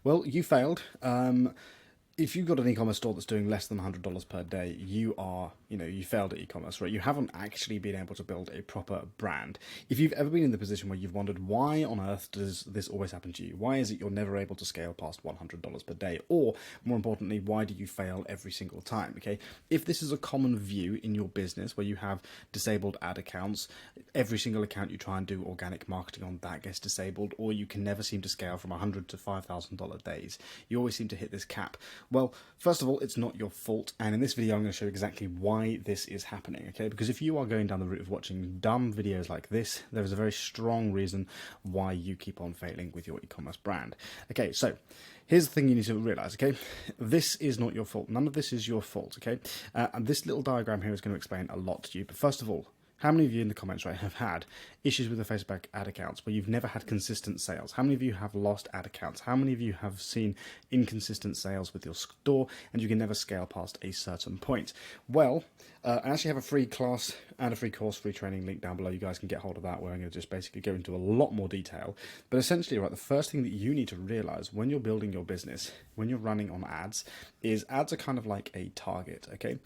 Well, you failed. If you've got an e-commerce store that's doing less than $100 per day, you failed at e-commerce, right? You haven't actually been able to build a proper brand. If you've ever been in the position where you've wondered why on earth does this always happen to you? Why is it you're never able to scale past $100 per day? Or more importantly, why do you fail every single time? Okay. If this is a common view in your business where you have disabled ad accounts, every single account you try and do organic marketing on that gets disabled, or you can never seem to scale from $100 to $5,000 days. You always seem to hit this cap. Well, first of all, it's not your fault, and in this video I'm going to show exactly why this is happening, okay? Because if you are going down the route of watching dumb videos like this, there is a very strong reason why you keep on failing with your e-commerce brand. Okay, so here's the thing you need to realize, okay? This is not your fault. None of this is your fault, okay? And this little diagram here is going to explain a lot to you, but first of all, how many of you in the comments, right, have had issues with the Facebook ad accounts where you've never had consistent sales? How many of you have lost ad accounts? How many of you have seen inconsistent sales with your store and you can never scale past a certain point? Well, I actually have a free class and a free course, free training link down below. You guys can get hold of that, where I'm going to just basically go into a lot more detail. But essentially, right, the first thing that you need to realize when you're building your business, when you're running on ads, is ads are kind of like a target, okay?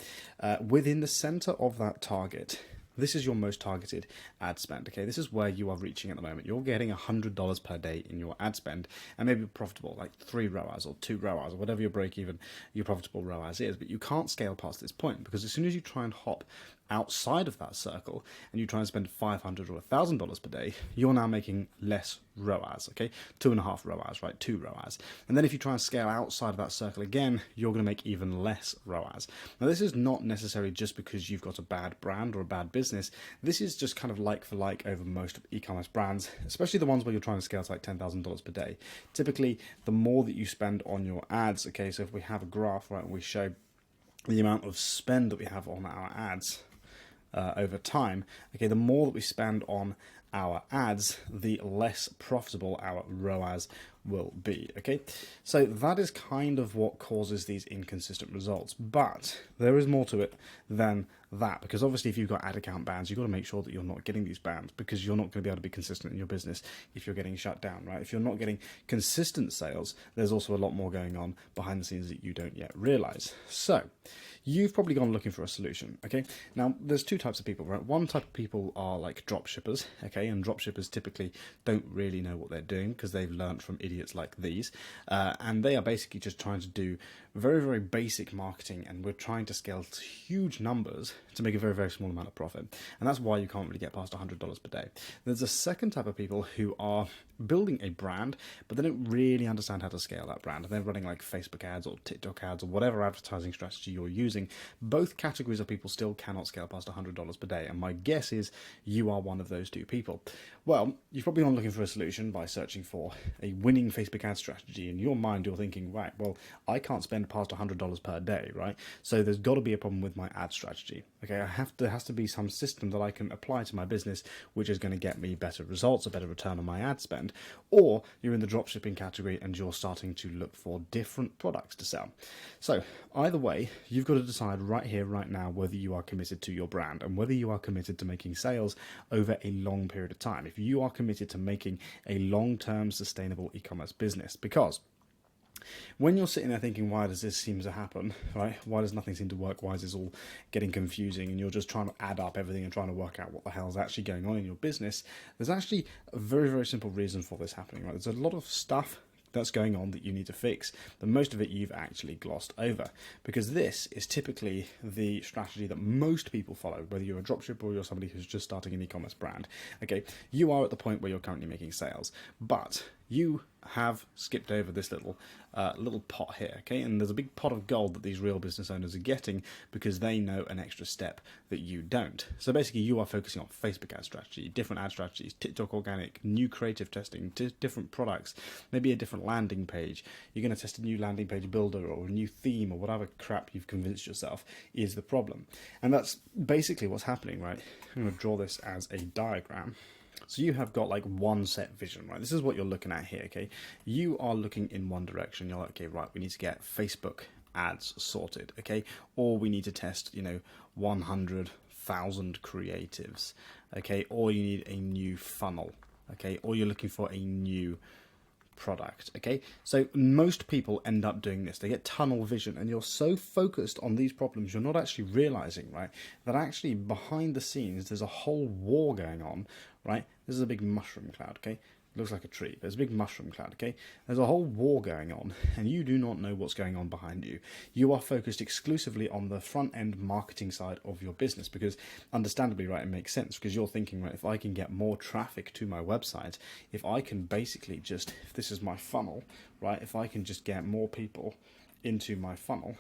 Within the center of that target, this is your most targeted ad spend, okay? This is where you are reaching at the moment. You're getting $100 per day in your ad spend and maybe profitable, like 3 ROAS or 2 ROAS or whatever your break even, your profitable ROAS is. But you can't scale past this point because as soon as you try and hop outside of that circle and you try and spend $500 or $1,000 per day, you're now making less ROAS, okay? 2.5 ROAS, right? 2 ROAS. And then if you try and scale outside of that circle again, you're going to make even less ROAS. Now, this is not necessarily just because you've got a bad brand or a bad business. This is just kind of like for like over most e-commerce brands, especially the ones where you're trying to scale to like $10,000 per day. Typically, the more that you spend on your ads, okay, so if we have a graph, right, and we show the amount of spend that we have on our ads over time, okay, the more that we spend on our ads, the less profitable our ROAS will be, okay? So that is kind of what causes these inconsistent results, but there is more to it than that, because obviously if you've got ad account bans, you've got to make sure that you're not getting these bans, because you're not going to be able to be consistent in your business if you're getting shut down, right? If you're not getting consistent sales, there's also a lot more going on behind the scenes that you don't yet realize. So you've probably gone looking for a solution, okay? Now, there's 2 types of people, right? One type of people are like drop shippers, okay? And drop shippers typically don't really know what they're doing because they've learned from idiots like these. And they are basically just trying to do very, very basic marketing, and we're trying to scale to huge numbers to make a very, very small amount of profit. And that's why you can't really get past $100 per day. There's a second type of people who are building a brand, but they don't really understand how to scale that brand. And they're running like Facebook ads or TikTok ads or whatever advertising strategy you're using. Both categories of people still cannot scale past $100 per day. And my guess is you are one of those 2 people. Well, you've probably gone looking for a solution by searching for a winning Facebook ad strategy. In your mind, you're thinking, right, well, I can't spend past $100 per day, right? So there's got to be a problem with my ad strategy. Okay, there has to be some system that I can apply to my business which is going to get me better results, a better return on my ad spend. Or you're in the dropshipping category and you're starting to look for different products to sell. So either way, you've got to decide right here, right now, whether you are committed to your brand and whether you are committed to making sales over a long period of time. If you are committed to making a long-term sustainable e-commerce business, because when you're sitting there thinking, why does this seem to happen, right? Why does nothing seem to work? Why is this all getting confusing? And you're just trying to add up everything and trying to work out what the hell is actually going on in your business. There's actually a very, very simple reason for this happening, right? There's a lot of stuff that's going on that you need to fix, but most of it you've actually glossed over, because this is typically the strategy that most people follow, whether you're a dropshipper or you're somebody who's just starting an e-commerce brand. Okay, you are at the point where you're currently making sales, but you have skipped over this little pot here, okay? And there's a big pot of gold that these real business owners are getting because they know an extra step that you don't. So basically, you are focusing on Facebook ad strategy, different ad strategies, TikTok organic, new creative testing, different products, maybe a different landing page. You're going to test a new landing page builder or a new theme or whatever crap you've convinced yourself is the problem. And that's basically what's happening, right? I'm going to draw this as a diagram. So you have got like one set vision, right? This is what you're looking at here, okay? You are looking in one direction. You're like, okay, right, we need to get Facebook ads sorted, okay? Or we need to test, 100,000 creatives, okay? Or you need a new funnel, okay? Or you're looking for a new product. Okay, so most people end up doing this. They get tunnel vision, and you're so focused on these problems, you're not actually realizing, right, that actually behind the scenes there's a whole war going on, right? This is a big mushroom cloud, okay? It looks like a tree, but there's a big mushroom cloud, okay? There's a whole war going on, and you do not know what's going on behind you. You are focused exclusively on the front end marketing side of your business, because understandably, right, it makes sense, because you're thinking, right, if I can get more traffic to my website, if I can basically just, if this is my funnel, right, if I can just get more people into my funnel,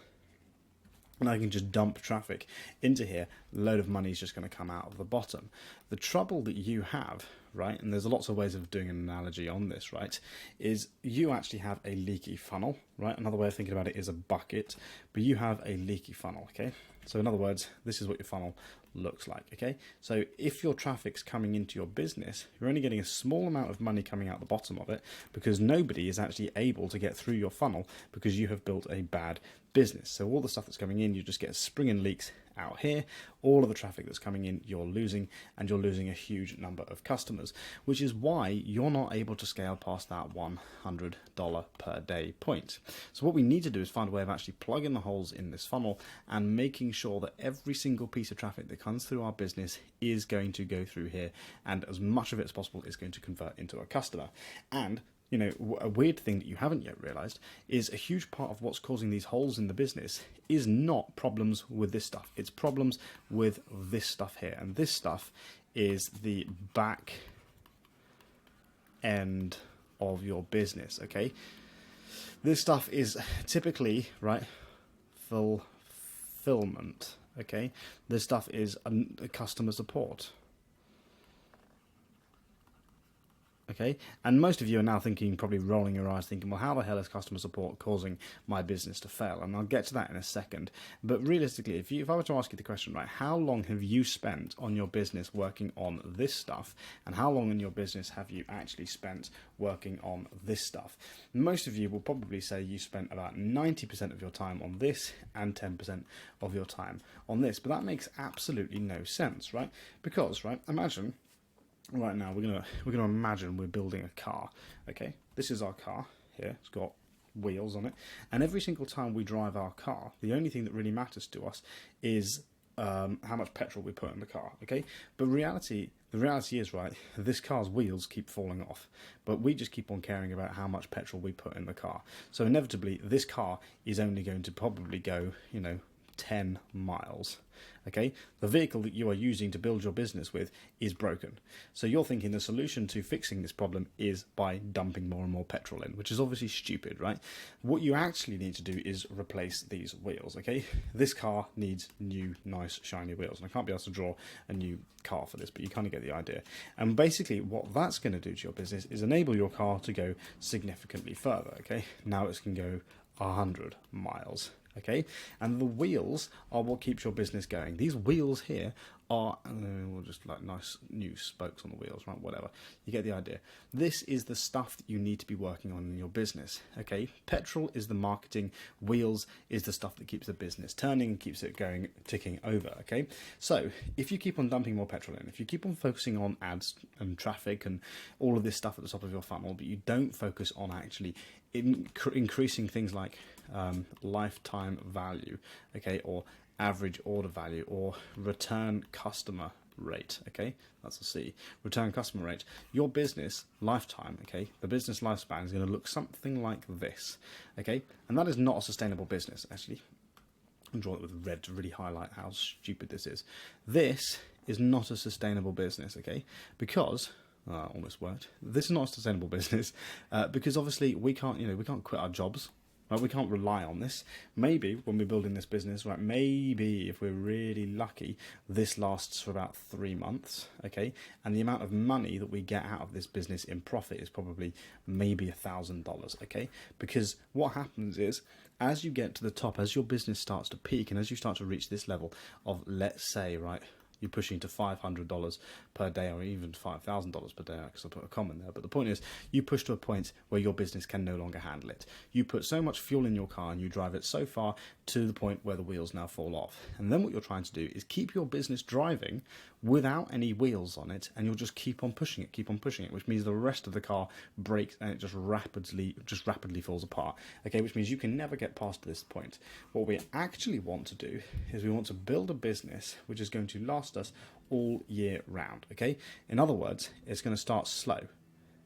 and I can just dump traffic into here, a load of money is just going to come out of the bottom. The trouble that you have, right, and there's lots of ways of doing an analogy on this, right, is you actually have a leaky funnel, right? Another way of thinking about it is a bucket, but you have a leaky funnel, okay? So in other words, this is what your funnel looks like, okay? So if your traffic's coming into your business, you're only getting a small amount of money coming out the bottom of it, because nobody is actually able to get through your funnel because you have built a bad business. So all the stuff that's coming in, you just get springing leaks out here. All of the traffic that's coming in, you're losing, and you're losing a huge number of customers, which is why you're not able to scale past that $100 per day point. So what we need to do is find a way of actually plugging the holes in this funnel and making sure that every single piece of traffic that comes through our business is going to go through here, and as much of it as possible is going to convert into a customer. And you know, a weird thing that you haven't yet realized is a huge part of what's causing these holes in the business is not problems with this stuff. It's problems with this stuff here. And this stuff is the back end of your business, okay? This stuff is typically, right, fulfillment, okay? This stuff is customer support. Okay, and most of you are now thinking, probably rolling your eyes, thinking, well, how the hell is customer support causing my business to fail? And I'll get to that in a second. But realistically, if I were to ask you the question, right, how long have you spent on your business working on this stuff, and how long in your business have you actually spent working on this stuff? Most of you will probably say you spent about 90% of your time on this and 10% of your time on this. But that makes absolutely no sense, right? Because, right, imagine. Right now, we're gonna imagine we're building a car. Okay, this is our car here. It's got wheels on it, and every single time we drive our car, the only thing that really matters to us is how much petrol we put in the car. Okay, but the reality is, right, this car's wheels keep falling off, but we just keep on caring about how much petrol we put in the car. So inevitably, this car is only going to probably go, 10 miles. Okay, the vehicle that you are using to build your business with is broken. So you're thinking the solution to fixing this problem is by dumping more and more petrol in, which is obviously stupid, right? What you actually need to do is replace these wheels, okay? This car needs new, nice, shiny wheels. And I can't be able to draw a new car for this, but you kind of get the idea. And basically what that's going to do to your business is enable your car to go significantly further, okay? Now it can go 100 miles. Okay, and the wheels are what keeps your business going. These wheels here are, we'll just like nice new spokes on the wheels, right? Whatever. You get the idea. This is the stuff that you need to be working on in your business. Okay, petrol is the marketing, wheels is the stuff that keeps the business turning, keeps it going, ticking over. Okay, so if you keep on dumping more petrol in, if you keep on focusing on ads and traffic and all of this stuff at the top of your funnel, but you don't focus on actually increasing things like lifetime value, okay, or average order value, or return customer rate, okay, that's a C, return customer rate, your business lifetime, okay, the business lifespan is going to look something like this, okay, and that is not a sustainable business. Actually, I'll draw it with red to really highlight how stupid this is. This is not a sustainable business, okay, because almost worked. This is not a sustainable business because obviously we can't quit our jobs. Right? We can't rely on this. Maybe when we're building this business, right? Maybe if we're really lucky, this lasts for about 3 months. Okay, and the amount of money that we get out of this business in profit is probably maybe $1,000. Okay, because what happens is, as you get to the top, as your business starts to peak, and as you start to reach this level of, let's say, right, you're pushing to $500 per day, or even $5,000 per day, because I put a comma in there. But the point is, you push to a point where your business can no longer handle it. You put so much fuel in your car and you drive it so far to the point where the wheels now fall off. And then what you're trying to do is keep your business driving without any wheels on it, and you'll just keep on pushing it, which means the rest of the car breaks and it just rapidly falls apart. Okay, which means you can never get past this point. What we actually want to do is we want to build a business which is going to last us all year round. Okay, in other words, it's going to start slow,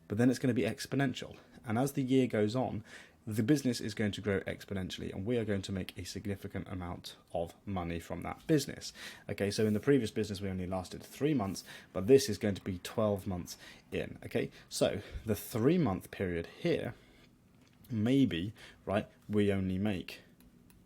but then it's going to be exponential, and as the year goes on, the business is going to grow exponentially, and we are going to make a significant amount of money from that business. Okay, so in the previous business we only lasted 3 months, but this is going to be 12 months in. Okay, so the 3-month period here, maybe, right, we only make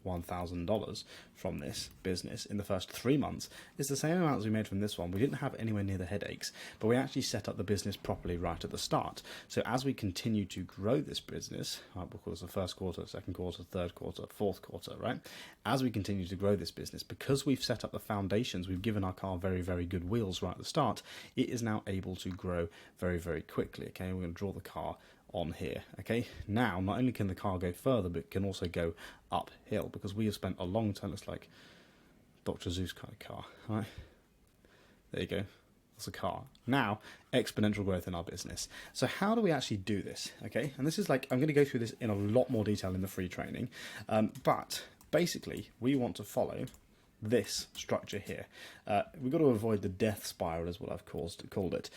$1,000 from this business in the first 3 months. Is the same amount as we made from this one. We didn't have anywhere near the headaches, but we actually set up the business properly right at the start. So as we continue to grow this business, right, we'll call this the first quarter, second quarter, third quarter, fourth quarter, right? As we continue to grow this business, because we've set up the foundations, we've given our car very, very good wheels right at the start, it is now able to grow very, very quickly. Okay, we're going to draw the car on here. Okay, now not only can the car go further, but it can also go uphill, because we have spent a long time. It's like Dr. Zeus kind of car, right? There you go. That's a car. Now, exponential growth in our business. So how do we actually do this? Okay, and this is like, I'm going to go through this in a lot more detail in the free training, but basically we want to follow this structure here. We've got to avoid the death spiral, is what I've called it.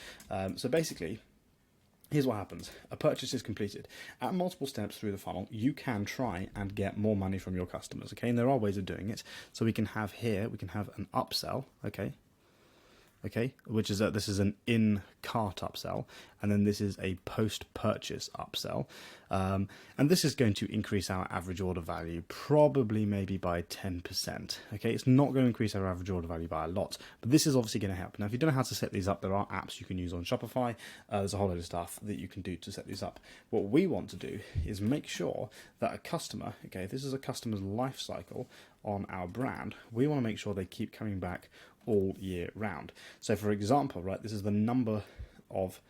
So basically, here's what happens. A purchase is completed. At multiple steps through the funnel, you can try and get more money from your customers, okay? And there are ways of doing it. So we can have here, we can have an upsell, okay? Okay, which is this is an in-cart upsell, and then this is a post-purchase upsell, and this is going to increase our average order value probably maybe by 10%. Okay, it's not going to increase our average order value by a lot, but this is obviously going to help. Now, if you don't know how to set these up, there are apps you can use on Shopify. There's a whole load of stuff that you can do to set these up. What we want to do is make sure that a customer, okay, if this is a customer's life cycle on our brand, we want to make sure they keep coming back all year round. So for example, right, this is the number of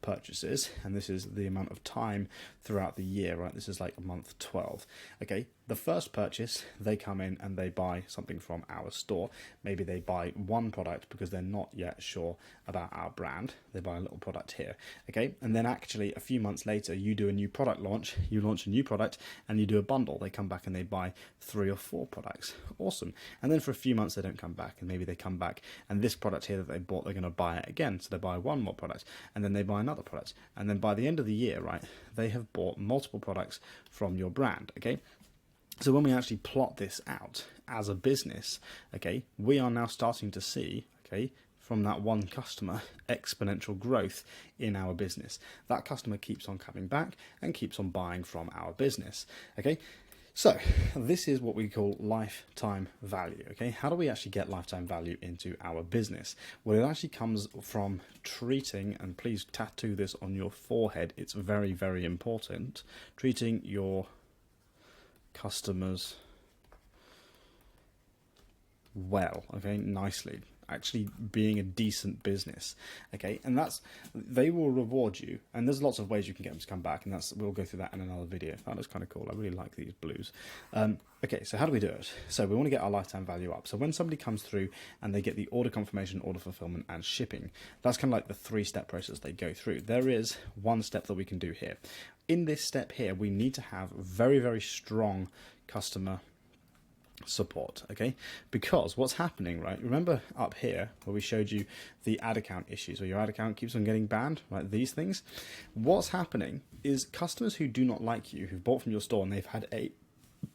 purchases, and this is the amount of time throughout the year, right? This is like month 12. Okay, the first purchase, they come in and they buy something from our store. Maybe they buy one product because they're not yet sure about our brand. They buy a little product here. Okay, and then actually a few months later, you do a new product launch, you launch a new product and you do a bundle. They come back and they buy 3 or 4 products. Awesome. And then for a few months they don't come back, and maybe they come back and this product here that they bought, they're going to buy it again. So they buy one more product and then they buy another product. And then by the end of the year, right, they have bought multiple products from your brand. Okay, so when we actually plot this out as a business, okay, we are now starting to see, okay, from that one customer, exponential growth in our business. That customer keeps on coming back and keeps on buying from our business. Okay, so this is what we call lifetime value. Okay, how do we actually get lifetime value into our business? Well, it actually comes from treating, and please tattoo this on your forehead, it's very, very important, treating your customers well, okay, nicely, actually being a decent business, okay, and that's, they will reward you, and there's lots of ways you can get them to come back, and that's, we'll go through that in another video. That looks kind of cool. I really like these blues. Okay, so how do we do it? So we want to get our lifetime value up. So when somebody comes through and they get the order confirmation, order fulfillment, and shipping, that's kind of like the 3-step process they go through. There is one step that we can do here. In this step here, we need to have very, very strong customer support, okay, because what's happening, right, remember up here where we showed you the ad account issues, where your ad account keeps on getting banned, right, these things, what's happening is customers who do not like you, who've bought from your store and they've had a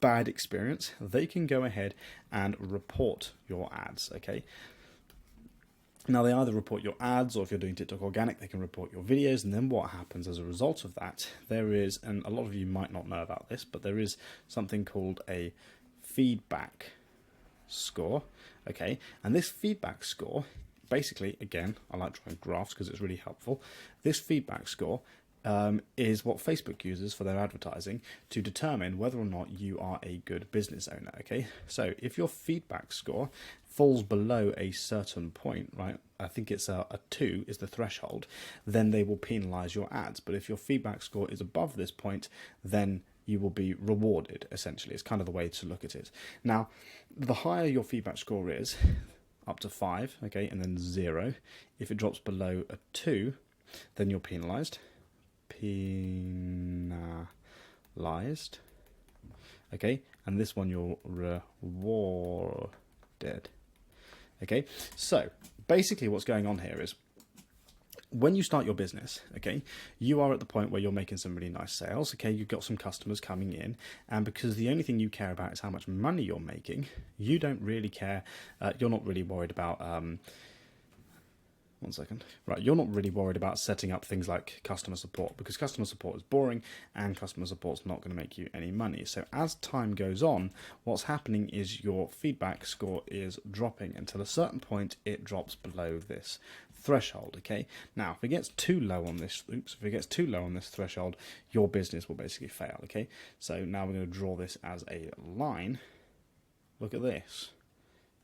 bad experience, they can go ahead and report your ads. Okay, now they either report your ads, or if you're doing TikTok organic, they can report your videos. And then what happens as a result of that, there is, and a lot of you might not know about this, but there is something called a feedback score. Okay, and this feedback score, basically, again, I like drawing graphs because it's really helpful. This feedback score is what Facebook uses for their advertising to determine whether or not you are a good business owner. Okay, so if your feedback score, falls below a certain point, right? I think it's a 2 is the threshold, then they will penalize your ads. But if your feedback score is above this point, then you will be rewarded, essentially. It's kind of the way to look at it. Now, the higher your feedback score is, up to 5, okay, and then 0, if it drops below a 2, then you're penalized. Penalized. Okay, and this one you're rewarded. Okay, so basically what's going on here is when you start your business, okay, you are at the point where you're making some really nice sales, okay, you've got some customers coming in, and because the only thing you care about is how much money you're making, you don't really care, you're not really worried about, one second. Right, you're not really worried about setting up things like customer support, because customer support is boring and customer support's not going to make you any money. So as time goes on, what's happening is your feedback score is dropping until a certain point it drops below this threshold, okay? Now, if it gets too low on this, threshold, your business will basically fail, okay? So now we're going to draw this as a line. Look at this.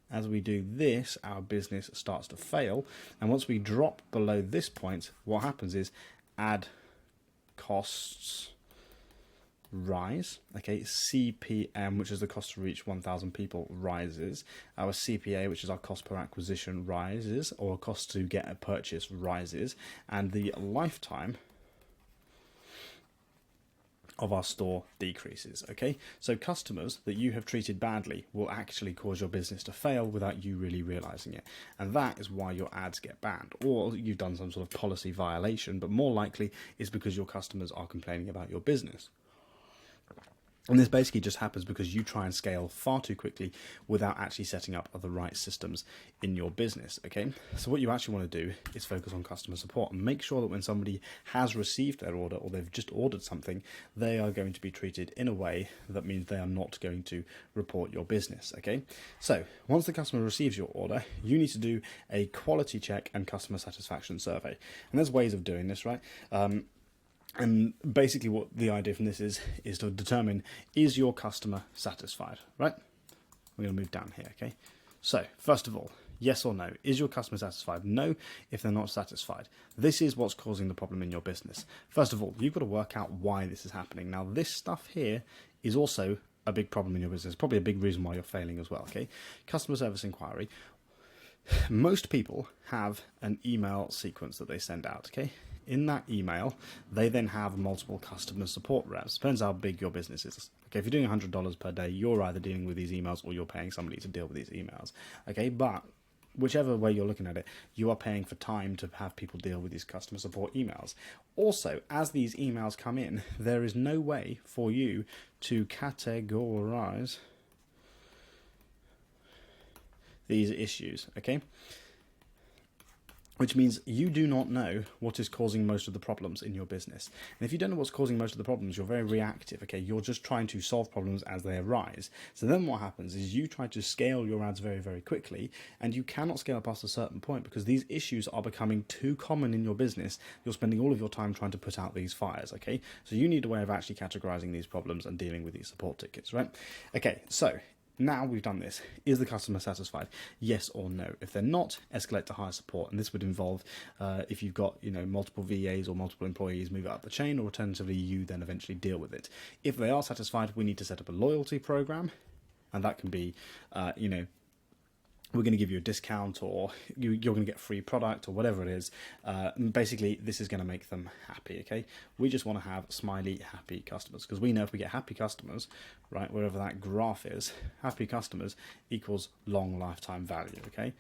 As we do this, our business starts to fail. And once we drop below this point, what happens is ad costs rise. Okay, CPM, which is the cost to reach 1,000 people, rises. Our CPA, which is our cost per acquisition, rises, or cost to get a purchase rises. And the lifetime of our store decreases, okay? So customers that you have treated badly will actually cause your business to fail without you really realizing it. And that is why your ads get banned. Or you've done some sort of policy violation, but more likely is because your customers are complaining about your business. And this basically just happens because you try and scale far too quickly without actually setting up the right systems in your business, okay? So what you actually want to do is focus on customer support and make sure that when somebody has received their order or they've just ordered something, they are going to be treated in a way that means they are not going to report your business, okay? So once the customer receives your order, you need to do a quality check and customer satisfaction survey. And there's ways of doing this, right? And basically what the idea from this is to determine, is your customer satisfied, right? We're going to move down here, okay? So, first of all, yes or no, is your customer satisfied? No, if they're not satisfied. This is what's causing the problem in your business. First of all, you've got to work out why this is happening. Now, this stuff here is also a big problem in your business, probably a big reason why you're failing as well, okay? Customer service inquiry. Most people have an email sequence that they send out, okay? In that email, they then have multiple customer support reps. Depends how big your business is. Okay, if you're doing $100 per day, you're either dealing with these emails or you're paying somebody to deal with these emails. Okay, but whichever way you're looking at it, you are paying for time to have people deal with these customer support emails. Also, as these emails come in, there is no way for you to categorize these issues, okay? Which means you do not know what is causing most of the problems in your business. And if you don't know what's causing most of the problems, you're very reactive, okay? You're just trying to solve problems as they arise. So then what happens is you try to scale your ads very, very quickly, and you cannot scale past a certain point because these issues are becoming too common in your business. You're spending all of your time trying to put out these fires, okay? So you need a way of actually categorizing these problems and dealing with these support tickets, right? Okay, so now we've done this. Is the customer satisfied? Yes or no. If they're not, escalate to higher support. And this would involve, if you've got multiple VAs or multiple employees, move it up the chain, or alternatively, you then eventually deal with it. If they are satisfied, we need to set up a loyalty program, and that can be, we're going to give you a discount, or you're going to get free product, or whatever it is. Basically, this is going to make them happy, okay? We just want to have smiley, happy customers, because we know if we get happy customers, right, wherever that graph is, happy customers equals long lifetime value, okay?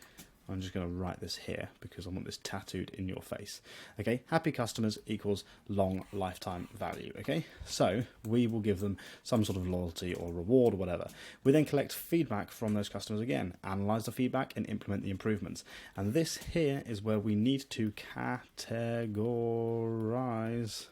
I'm just going to write this here because I want this tattooed in your face. Okay, happy customers equals long lifetime value. Okay, so we will give them some sort of loyalty or reward or whatever. We then collect feedback from those customers again, analyze the feedback and implement the improvements. And this here is where we need to categorize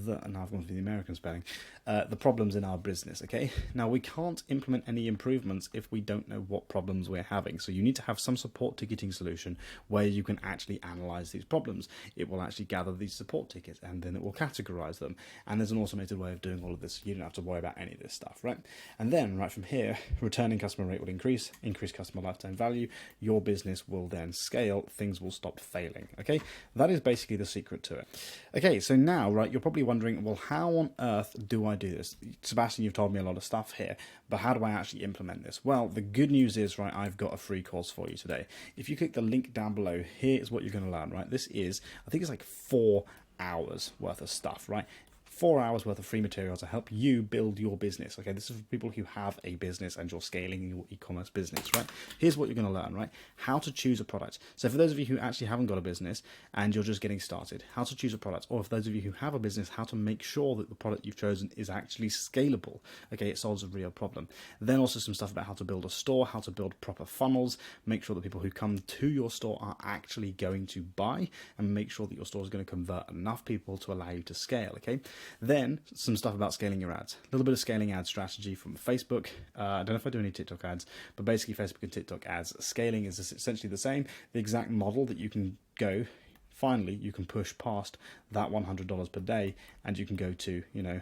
now I've gone for the American spelling, the problems in our business, okay? Now, we can't implement any improvements if we don't know what problems we're having. So you need to have some support ticketing solution where you can actually analyze these problems. It will actually gather these support tickets and then it will categorize them. And there's an automated way of doing all of this. You don't have to worry about any of this stuff, right? And then right from here, returning customer rate will increase customer lifetime value. Your business will then scale. Things will stop failing, okay? That is basically the secret to it. Okay, so now, right, you're probably wondering, well, how on earth do I do this? Sebastian, you've told me a lot of stuff here, but how do I actually implement this? Well, the good news is, right, I've got a free course for you today. If you click the link down below, here is what you're going to learn, right? This is, I think it's like 4 hours worth of stuff, right? 4 hours worth of free material to help you build your business. Okay, this is for people who have a business and you're scaling your e-commerce business, right? Here's what you're going to learn, right? How to choose a product. So for those of you who actually haven't got a business and you're just getting started, how to choose a product. Or for those of you who have a business, how to make sure that the product you've chosen is actually scalable. Okay, it solves a real problem. Then also some stuff about how to build a store, how to build proper funnels, make sure that people who come to your store are actually going to buy, and make sure that your store is going to convert enough people to allow you to scale, okay? Then some stuff about scaling your ads. A little bit of scaling ad strategy from Facebook. I don't know if I do any TikTok ads, but basically Facebook and TikTok ads scaling is essentially the same. The exact model that you can go, finally, you can push past that $100 per day and you can go to, you know,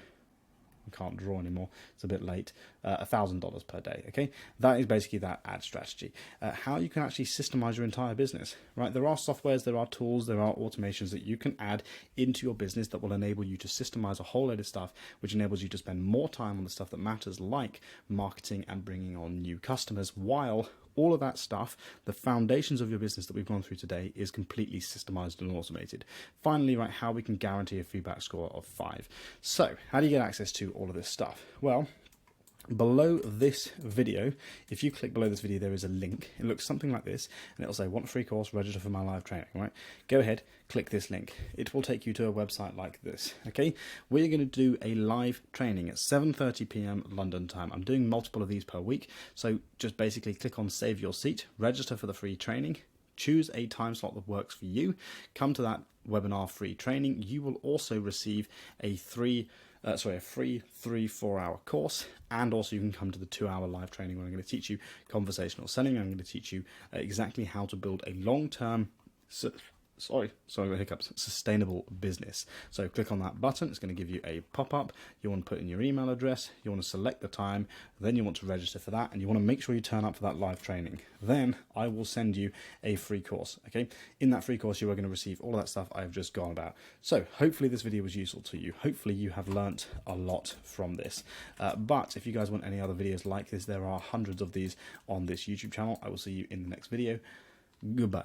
I can't draw anymore, it's a bit late, $1,000 per day, okay? That is basically that ad strategy. How you can actually systemize your entire business, right? There are softwares, there are tools, there are automations that you can add into your business that will enable you to systemize a whole load of stuff, which enables you to spend more time on the stuff that matters, like marketing and bringing on new customers, while all of that stuff, the foundations of your business that we've gone through today, is completely systemized and automated. Finally, right, how we can guarantee a feedback score of 5. So, how do you get access to all of this stuff? Well, below this video, if you click below this video, there is a link. It looks something like this, and it'll say, want a free course, register for my live training, right? Go ahead, click this link. It will take you to a website like this, okay? We're going to do a live training at 7:30 p.m. London time. I'm doing multiple of these per week, so just basically click on save your seat, register for the free training, choose a time slot that works for you, come to that webinar free training. You will also receive a free 3-4 hour course, and also you can come to the 2-hour live training where I'm going to teach you conversational selling. I'm going to teach you exactly how to build a long-term sustainable business. So click on that button, it's going to give you a pop-up. You want to put in your email address, you want to select the time, then you want to register for that, and you want to make sure you turn up for that live training. Then I will send you a free course, okay? In that free course, you are going to receive all of that stuff I've just gone about. So hopefully this video was useful to you. Hopefully you have learnt a lot from this. But if you guys want any other videos like this, there are hundreds of these on this YouTube channel. I will see you in the next video. Goodbye.